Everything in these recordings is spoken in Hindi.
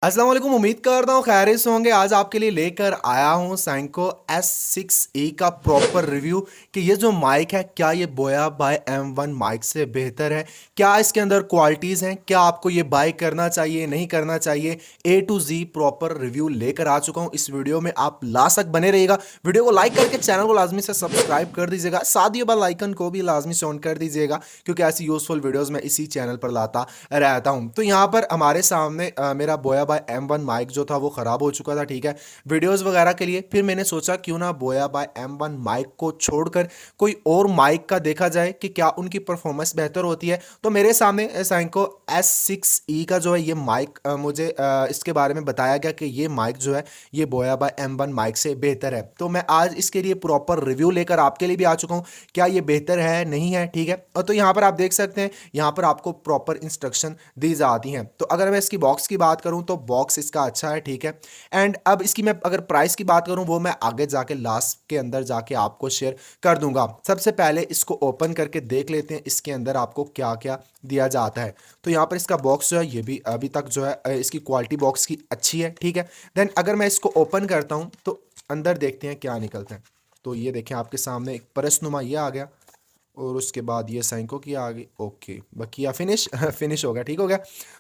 अस्सलाम वालेकुम। उम्मीद करता हूँ खैरियत से होंगे। आज आपके लिए लेकर आया हूँ सैंको S6e का प्रॉपर रिव्यू कि ये जो माइक है क्या ये बोया बाय M1 माइक से बेहतर है, क्या इसके अंदर क्वालिटीज़ हैं, क्या आपको ये बाय करना चाहिए नहीं करना चाहिए। A to Z proper review लेकर आ चुका हूँ। इस वीडियो में आप लास्ट तक बने रहिएगा। वीडियो को लाइक करके चैनल को लाजमी से सब्सक्राइब कर दीजिएगा, साथ ही बेल आइकन को भी लाजमी से ऑन कर दीजिएगा क्योंकि ऐसी यूजफुल वीडियोज़ मैं इसी चैनल पर लाता रहता हूँ। तो यहाँ पर हमारे सामने मेरा बोया बाय M1 माइक जो था वो ख़राब हो चुका था, ठीक है, वीडियोस वगैरह के लिए। फिर मैंने सोचा क्यों ना बोया बाय M1 माइक को छोड़कर कोई और माइक का देखा जाए कि क्या उनकी परफॉर्मेंस बेहतर होती है। तो मेरे सामने सैंको S6e का जो है ये माइक मुझे इसके बारे में बताया गया कि ये माइक जो है ये बोया बाय M1 माइक से बेहतर है। तो मैं आज इसके लिए प्रॉपर रिव्यू लेकर आपके लिए भी आ चुका हूँ, क्या ये बेहतर है नहीं है, ठीक है। और तो यहाँ पर आप देख सकते हैं, यहाँ पर आपको प्रॉपर इंस्ट्रक्शन दी जाती हैं। तो अगर मैं इसकी बॉक्स की बात करूँ तो बॉक्स इसका अच्छा है, ठीक है। एंड अब इसकी मैं अगर प्राइस की बात करूँ वो मैं आगे जाके लास्ट के अंदर जाके आपको शेयर कर दूंगा। सबसे पहले इसको ओपन करके देख लेते हैं इसके अंदर आपको क्या क्या दिया जाता है। तो यहाँ पर इसका बॉक्स जो है ये भी अभी तक जो है इसकी क्वालिटी बॉक्स की अच्छी है, ठीक है। देन अगर मैं इसको ओपन करता हूँ तो अंदर देखते हैं क्या निकलता है। तो ये देखें आपके सामने एक परसनुमा ये आ गया और उसके बाद ये सैंको की आ गई। ओके, बकिया फिनिश फिनिश हो गया, ठीक हो गया।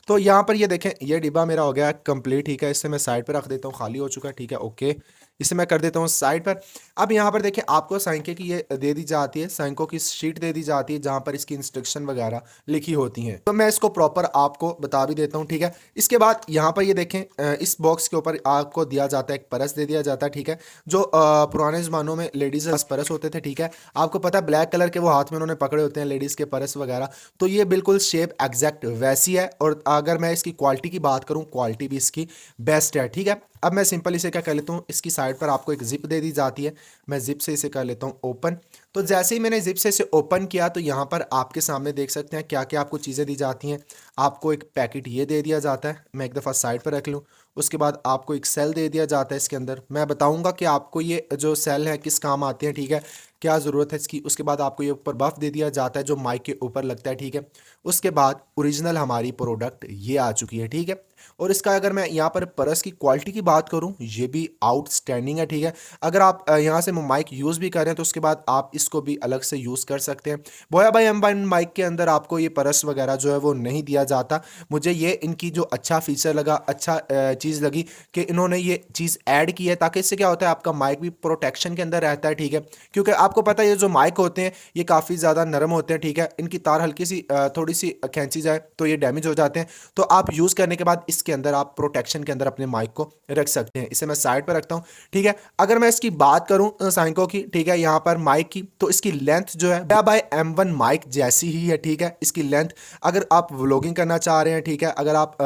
तो यहाँ पर ये देखें ये डिब्बा मेरा हो गया कंप्लीट, ठीक है। इससे मैं साइड पर रख देता हूँ, खाली हो चुका है, ठीक है। ओके, इसे मैं कर देता हूँ साइड पर। अब यहाँ पर देखें आपको सैंके की ये दे दी जाती है, सैंको की शीट दे दी जाती है जहाँ पर इसकी इंस्ट्रक्शन वगैरह लिखी होती हैं। तो मैं इसको प्रॉपर आपको बता भी देता हूँ, ठीक है। इसके बाद यहाँ पर ये देखें इस बॉक्स के ऊपर आपको दिया जाता है एक परस दे दिया जाता है, ठीक है। जो पुराने ज़मानों में लेडीज़ परस होते थे, ठीक है। आपको पता है ब्लैक कलर के वो हाथ में उन्होंने पकड़े होते हैं लेडीज़ के पर्स वगैरह। तो ये बिल्कुल शेप एग्जैक्ट वैसी है। और अगर मैं इसकी क्वालिटी की बात करूँ, क्वालिटी भी इसकी बेस्ट है, ठीक है। अब मैं सिंपल इसे क्या कर लेता हूँ, इसकी साइड पर आपको एक जिप दे दी जाती है, मैं जिप से इसे कर लेता हूँ ओपन। तो जैसे ही मैंने जिप से इसे ओपन किया तो यहाँ पर आपके सामने देख सकते हैं क्या क्या आपको चीज़ें दी जाती हैं। आपको एक पैकेट ये दे दिया जाता है, मैं एक दफ़ा साइड पर रख लूँ। उसके बाद आपको एक सेल दे दिया जाता है, इसके अंदर मैं बताऊंगा कि आपको ये जो सेल है किस काम आते हैं, ठीक है, क्या ज़रूरत है इसकी। उसके बाद आपको ये ऊपर बफ दे दिया जाता है जो माइक के ऊपर लगता है, ठीक है। उसके बाद ओरिजिनल हमारी प्रोडक्ट ये आ चुकी है, ठीक है। और इसका अगर मैं यहाँ पर परस की क्वालिटी की बात करूँ ये भी आउटस्टैंडिंग है, ठीक है। अगर आप यहाँ से माइक यूज़ भी करें तो उसके बाद आप इसको भी अलग से यूज़ कर सकते हैं। बोया बाय M1 माइक के अंदर आपको ये परस वगैरह जो है वो नहीं दिया जाता। मुझे ये इनकी जो अच्छा फीचर लगा, अच्छा चीज़ लगी कि इन्होंने ये चीज़ ऐड की है ताकि इससे क्या होता है आपका माइक भी प्रोटेक्शन के अंदर रहता है, ठीक है। क्योंकि आपको पता है ये जो माइक होते हैं ये काफ़ी ज़्यादा नरम होते हैं, ठीक है। इनकी तार हल्की सी थोड़ी सी खींची जाए तो ये डैमेज हो जाते हैं। तो आप यूज़ करने के बाद इसके अंदर आप प्रोटेक्शन के अंदर अपने माइक को रख सकते हैं। इसे मैं साइड पर रखता हूँ, ठीक है। अगर मैं इसकी बात करूँ सैंको की, ठीक है, यहाँ पर माइक की, तो इसकी लेंथ जो है बाय M1 माइक जैसी ही है, ठीक है। इसकी लेंथ अगर आप व्लॉगिंग करना चाह रहे हैं, ठीक है, अगर आप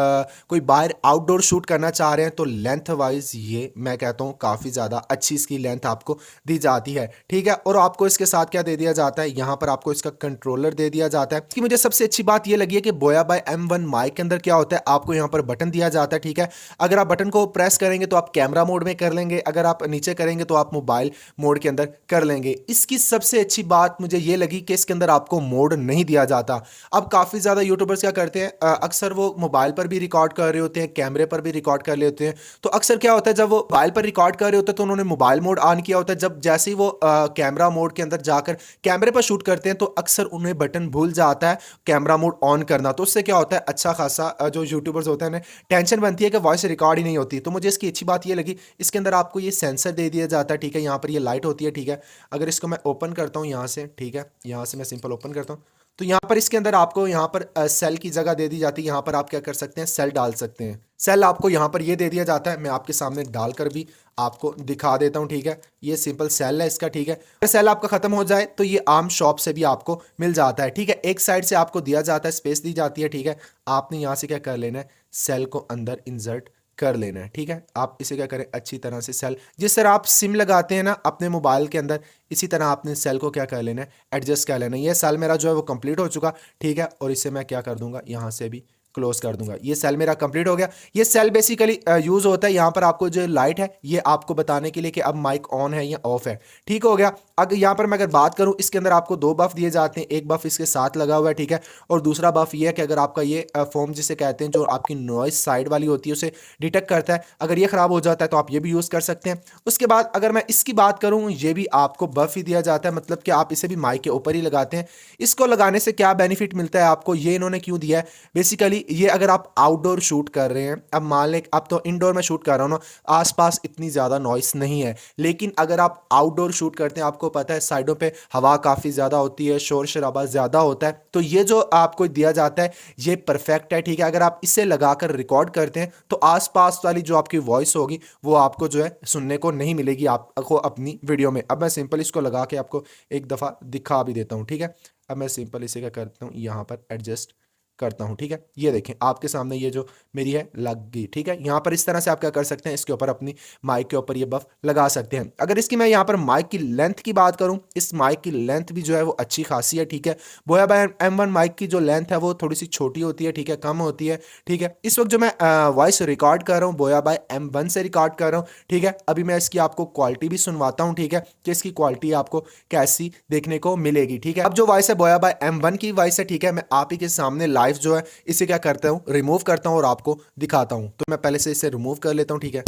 कोई बाहर आउटडोर शूट करना चाह रहे हैं तो लेंथ वाइज ये मैं कहता हूँ काफ़ी ज़्यादा अच्छी इसकी लेंथ आपको दी जाती है, ठीक है। और आपको इसके साथ क्या दे दिया जाता है, यहाँ पर आपको इसका कंट्रोलर दे दिया जाता है। इसकी मुझे सबसे अच्छी बात ये लगी है कि बोया बाय M1 माइक के अंदर क्या होता है, आपको यहाँ पर बटन दिया जाता है, ठीक है। अगर आप बटन को प्रेस करेंगे तो आप कैमरा मोड में कर लेंगे, अगर आप नीचे करेंगे तो आप मोबाइल मोड के अंदर कर लेंगे। इसकी सबसे अच्छी बात मुझे ये लगी कि इसके अंदर आपको मोड नहीं दिया जाता। अब काफ़ी ज़्यादा यूट्यूबर्स क्या करते हैं, अक्सर वो मोबाइल पर भी रिकॉर्ड कर रहे होते हैं, कैमरे पर भी रिकॉर्ड कर लेते हैं। तो अक्सर क्या होता है जब वो मोबाइल पर रिकॉर्ड कर रहे होते हैं तो उन्होंने मोबाइल मोड ऑन किया होता है, जब जैसे ही वो कैमरा मोड के अंदर जाकर कैमरे पर शूट करते हैं तो अक्सर उन्हें बटन भूल जाता है कैमरा मोड ऑन करना। तो उससे क्या होता है अच्छा खासा जो यूट्यूबर्स होते हैं टेंशन बनती है कि वॉइस रिकॉर्ड ही नहीं होती। तो मुझे इसकी अच्छी बात ये लगी, इसके अंदर आपको ये सेंसर दे दिया जाता है, ठीक है। यहाँ पर ये लाइट होती है, ठीक है। अगर इसको मैं ओपन करता हूँ यहाँ से, ठीक है, यहाँ से मैं सिंपल ओपन करता हूँ तो यहाँ पर इसके अंदर आपको यहाँ पर सेल की जगह दे दी जाती है। यहाँ पर आप क्या कर सकते हैं, सेल डाल सकते हैं। सेल आपको यहाँ पर ये दे दिया जाता है, मैं आपके सामने डालकर भी आपको दिखा देता हूँ, ठीक है। ये सिंपल सेल है इसका, ठीक है। अगर सेल आपका खत्म हो जाए तो ये आम शॉप से भी आपको मिल जाता है, ठीक है। एक साइड से आपको दिया जाता है, स्पेस दी जाती है, ठीक है। आपने यहाँ से क्या कर लेना है, सेल को अंदर इंसर्ट कर लेना है, ठीक है। आप इसे क्या करें, अच्छी तरह से सेल जिस तरह आप सिम लगाते हैं ना अपने मोबाइल के अंदर, इसी तरह आपने सेल को क्या कर लेना है, एडजस्ट कर लेना है। ये सेल मेरा जो है वो कंप्लीट हो चुका, ठीक है। और इसे मैं क्या कर दूंगा, यहाँ से भी क्लोज कर दूंगा। ये सेल मेरा कंप्लीट हो गया। ये सेल बेसिकली यूज होता है यहाँ पर आपको जो लाइट है ये आपको बताने के लिए कि अब माइक ऑन है या ऑफ है। ठीक हो गया। अगर यहाँ पर मैं अगर बात करूँ, इसके अंदर आपको दो बफ दिए जाते हैं, एक बफ इसके साथ लगा हुआ है, ठीक है, और दूसरा बफ ये है कि अगर आपका ये फॉर्म जिसे कहते हैं जो आपकी नॉइस साइड वाली होती है उसे डिटेक्ट करता है, अगर ये खराब हो जाता है तो आप ये भी यूज कर सकते हैं। उसके बाद अगर मैं इसकी बात करूँ, ये भी आपको बफ ही दिया जाता है, मतलब कि आप इसे भी माइक के ऊपर ही लगाते हैं। इसको लगाने से क्या बेनिफिट मिलता है आपको, ये इन्होंने क्यों दिया है, बेसिकली ये अगर आप आउटडोर शूट कर रहे हैं, अब मान लें अब तो इंडोर में शूट कर रहा हूँ ना, आसपास इतनी ज़्यादा नॉइस नहीं है, लेकिन अगर आप आउटडोर शूट करते हैं, आपको पता है साइडों पे हवा काफ़ी ज़्यादा होती है, शोर शराबा ज़्यादा होता है, तो ये जो आपको दिया जाता है ये परफेक्ट है। ठीक है, अगर आप इसे लगाकर रिकॉर्ड करते हैं तो आसपास वाली जो आपकी वॉइस होगी वो आपको जो है सुनने को नहीं मिलेगी आपको अपनी वीडियो में। अब मैं सिंपल इसको लगा के आपको एक दफ़ा दिखा भी देता हूँ। ठीक है, अब मैं सिंपल इसे क्या करता हूँ, यहाँ पर एडजस्ट करता हूँ। ठीक है, ये देखें आपके सामने ये जो मेरी है लग गई। ठीक है, यहाँ पर इस तरह से आप क्या कर सकते हैं, इसके ऊपर अपनी माइक के ऊपर ये बफ लगा सकते हैं। अगर इसकी मैं यहाँ पर माइक की लेंथ की बात करूँ, इस माइक की लेंथ भी जो है वो अच्छी खासी है। ठीक है, बोया बाय M1 माइक की जो लेंथ है वो थोड़ी सी छोटी होती है, ठीक है, कम होती है। ठीक है, इस वक्त जो मैं वॉइस रिकॉर्ड कर रहा हूँ बोया बाय M1 से रिकॉर्ड कर रहा हूँ। ठीक है, अभी मैं इसकी आपको क्वालिटी भी सुनवाता हूँ। ठीक है, कि इसकी क्वालिटी आपको कैसी देखने को मिलेगी। ठीक है, अब जो वॉइस है बोया बाय M1 की वॉइस है, ठीक है, मैं आप ही के सामने लाइव जो है इसे क्या करता हूँ, रिमूव करता हूँ और आपको दिखाता हूँ। तो मैं पहले से इसे रिमूव कर लेता हूँ। ठीक है,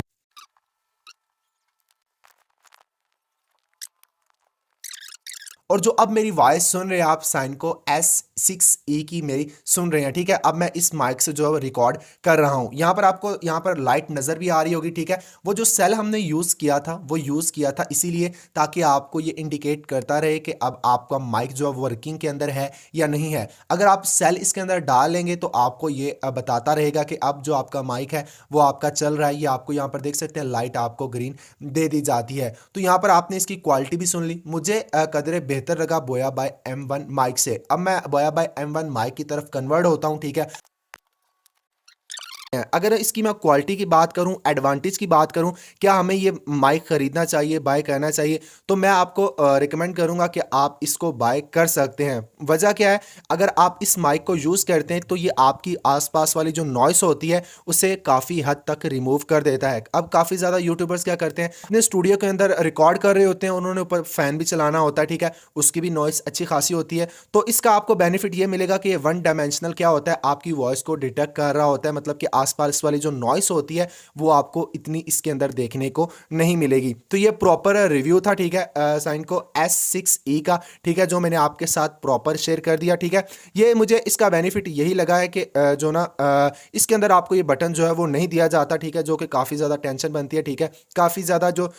और जो अब मेरी वॉइस सुन रहे हैं आप साइनको S6E की मेरी सुन रहे हैं। ठीक है, अब मैं इस माइक से जो है रिकॉर्ड कर रहा हूं। यहां पर आपको यहां पर लाइट नजर भी आ रही होगी। ठीक है, वो जो सेल हमने यूज किया था वो यूज किया था इसीलिए ताकि आपको ये इंडिकेट करता रहे कि अब आपका माइक जो है वर्किंग के अंदर है या नहीं है। अगर आप सेल इसके अंदर डाल लेंगे तो आपको ये बताता रहेगा कि अब जो आपका माइक है वो आपका चल रहा है। ये आपको यहाँ पर देख सकते हैं लाइट आपको ग्रीन दे दी जाती है। तो यहाँ पर आपने इसकी क्वालिटी भी सुन ली, मुझे कदरे बेहतर लगा बोया बाय M1 माइक से। अब मैं बोया बाय M1 माइक की तरफ कन्वर्ट होता हूं। ठीक है, अगर इसकी मैं क्वालिटी की बात करूं, एडवांटेज की बात करूं, क्या हमें ये माइक खरीदना चाहिए, बाय करना चाहिए, तो मैं आपको रिकमेंड करूंगा कि आप इसको बाय कर सकते हैं। वजह क्या है, अगर आप इस माइक को यूज़ करते हैं तो ये आपकी आसपास वाली जो नॉइस होती है उसे काफ़ी हद तक रिमूव कर देता है। अब काफ़ी ज़्यादा यूट्यूबर्स क्या करते हैं, अपने स्टूडियो के अंदर रिकॉर्ड कर रहे होते हैं, उन्होंने ऊपर फ़ैन भी चलाना होता है। ठीक है, उसकी भी नॉइस अच्छी खासी होती है। तो इसका आपको बेनिफिट ये मिलेगा कि ये वन डायमेंशनल क्या होता है, आपकी वॉइस को डिटेक्ट कर रहा होता है, मतलब कि आसपास वाली जो नॉइस होती है वो आपको इतनी इसके अंदर देखने को नहीं मिलेगी। तो ये प्रॉपर रिव्यू था। ठीक है, साइनको S6E का। ठीक है, जो मैंने आपके साथ प्रॉपर शेयर कर दिया। ठीक है, ये मुझे इसका बेनिफिट यही लगा है कि जो ना इसके अंदर आपको ये बटन जो है वो नहीं दिया जाता। ठीक है, जो कि काफ़ी ज़्यादा टेंशन बनती है। ठीक है, काफ़ी ज़्यादा जो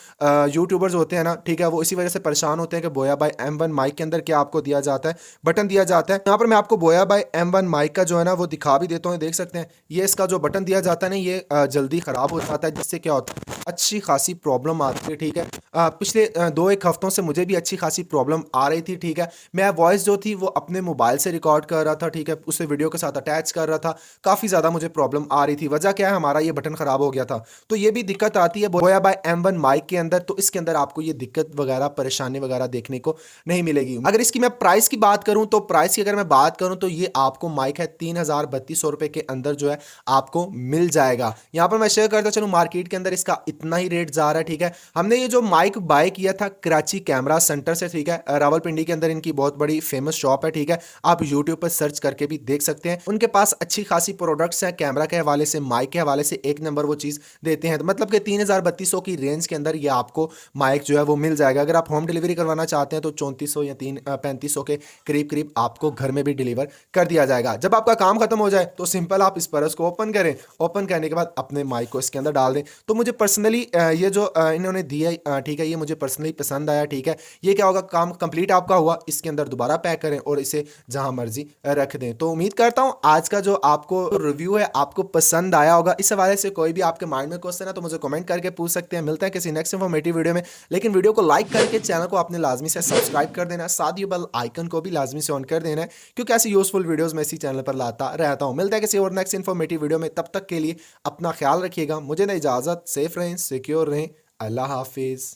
यूट्यूबर्स होते हैं ना, ठीक है, वो इसी वजह से परेशान होते हैं कि बोया बाय M1 माइक के अंदर क्या आपको दिया जाता है, बटन दिया जाता है। यहाँ पर मैं आपको बोया बाय M1 माइक का जो है ना वो दिखा भी देता हूँ, देख सकते हैं। ये इसका जो बटन दिया जाता है ना ये जल्दी ख़राब हो जाता है, जिससे क्या होता है अच्छी खासी प्रॉब्लम आती है। ठीक है, पिछले 2-1 हफ्तों से मुझे भी अच्छी खासी प्रॉब्लम आ रही थी। ठीक है, मैं वॉइस जो थी वो अपने मोबाइल से रिकॉर्ड कर रहा था। ठीक है, उसे वीडियो के साथ अटैच कर रहा था, काफ़ी ज़्यादा मुझे प्रॉब्लम आ रही थी। वजह क्या है, हमारा ये बटन ख़राब हो गया था। तो ये भी दिक्कत आती है बोया बाय M1 माइक के अंदर। तो इसके अंदर आपको ये दिक्कत वगैरह परेशानी वगैरह देखने को नहीं मिलेगी। अगर इसकी मैं प्राइस की बात करूँ तो प्राइस की अगर मैं बात करूँ तो ये आपको माइक है 3032 रुपये के अंदर जो है आपको मिल जाएगा। यहाँ पर मैं शेयर करता चलूँ, मार्केट के अंदर इसका इतना ही रेट जा रहा है। ठीक है, हमने ये जो माइक बाय किया था कराची कैमरा सेंटर से। ठीक है, रावलपिंडी के अंदर इनकी बहुत बड़ी फेमस शॉप है। ठीक है, आप यूट्यूब पर सर्च करके भी देख सकते हैं, उनके पास अच्छी खासी प्रोडक्ट्स हैं, कैमरा के हवाले से, माइक के हवाले से एक नंबर वो चीज़ देते हैं। तो मतलब कि 3200 की रेंज के अंदर ये आपको माइक जो है वो मिल जाएगा। अगर आप होम डिलीवरी करवाना चाहते हैं तो 3400 या 3500 के करीब करीब आपको घर में भी डिलीवर कर दिया जाएगा। जब आपका काम खत्म हो जाए तो सिंपल आप इस परस को ओपन करें, ओपन करने के बाद अपने माइक को इसके अंदर डाल दें। तो मुझे पर्सनली ये जो इन्होंने दिया है, ठीक है, ये मुझे पर्सनली पसंद आया। ठीक है, ये क्या होगा, काम कंप्लीट आपका हुआ, इसके अंदर दोबारा पैक करें और इसे जहां मर्जी रख दें। तो उम्मीद करता हूं आज का जो आपको रिव्यू है आपको पसंद आया होगा। इस हवाले से कोई भी आपके माइंड में क्वेश्चन है तो मुझे कमेंट करके पूछ सकते हैं। मिलता है किसी नेक्स्ट इन्फॉर्मेटिव वीडियो में, लेकिन वीडियो को लाइक करके चैनल को आपने लाजमी से सब्सक्राइब कर देना है, साथ ही बेल आइकन को भी लाजमी से ऑन कर देना है, क्योंकि ऐसी यूजफुल वीडियोस मैं इसी चैनल पर लाता रहता हूं। मिलता है किसी और नेक्स्ट इन्फॉर्मेटिव वीडियो में, तब तक के लिए अपना ख्याल रखिएगा, मुझे ना इजाज़त, सेफ रहें, सिक्योर रहें, अल्लाह हाफिज़।